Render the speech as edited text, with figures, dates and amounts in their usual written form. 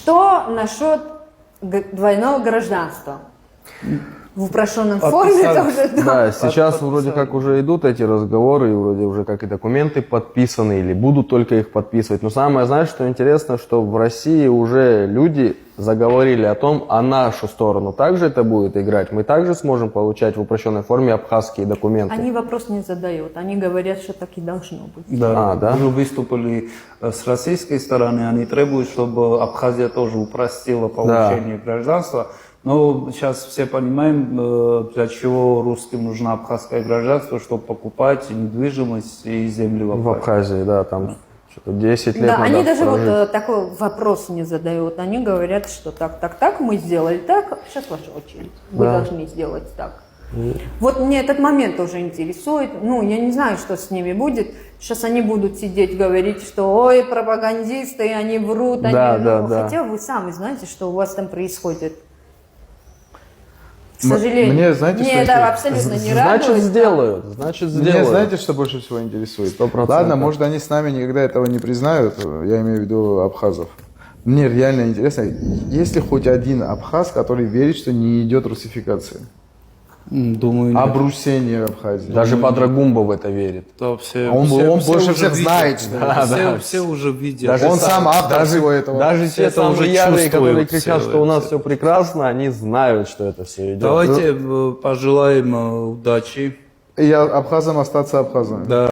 Что насчет двойного гражданства? В упрощенном форме тоже. Да, сейчас вроде как уже идут эти разговоры, и вроде уже как и документы подписаны, или будут только их подписывать. Но самое, знаешь, что интересно, что в России уже люди заговорили о том, а нашу сторону также это будет играть. Мы также сможем получать в упрощенной форме абхазские документы. Они вопрос не задают, они говорят, что так и должно быть. Да, да? уже выступили с российской стороны, они требуют, чтобы Абхазия тоже упростила получение гражданства. Но сейчас все понимаем, для чего русским нужно абхазское гражданство, чтобы покупать недвижимость и земли в Абхазии. В Абхазии, да, там что-то 10 лет Да, надо они даже прожить. вот такой вопрос не задают. Они говорят, что так, мы сделали так, сейчас ваша очередь. Вы должны сделать так. Вот мне этот момент тоже интересует. Ну, я не знаю, что с ними будет. Сейчас они будут сидеть, говорить, что ой, пропагандисты, они врут. Да, они... да, ну, да. Хотя вы сами знаете, что у вас там происходит. К сожалению, мне, знаете, мне что это интересно? абсолютно не Значит, радует. сделают, значит, сделают. Меня знаете, что больше всего интересует? 100%. Ладно, может, они с нами никогда этого не признают, я имею в виду абхазов. Мне реально интересно, есть ли хоть один абхаз, который верит, что не идет русификация? Думаю, нет. Обрусение Абхазии. Даже Падрагумба в это верит. Да, все, Он больше уже всех видят. знает, что Да, да. все уже видят. Даже Он сам автор всего этого. Даже Все те это самые уже ярые, которые чувствуют кричат, всё что у нас это. все прекрасно, они знают, что это все идет. Давайте пожелаем удачи. И абхазам остаться абхазами. Да.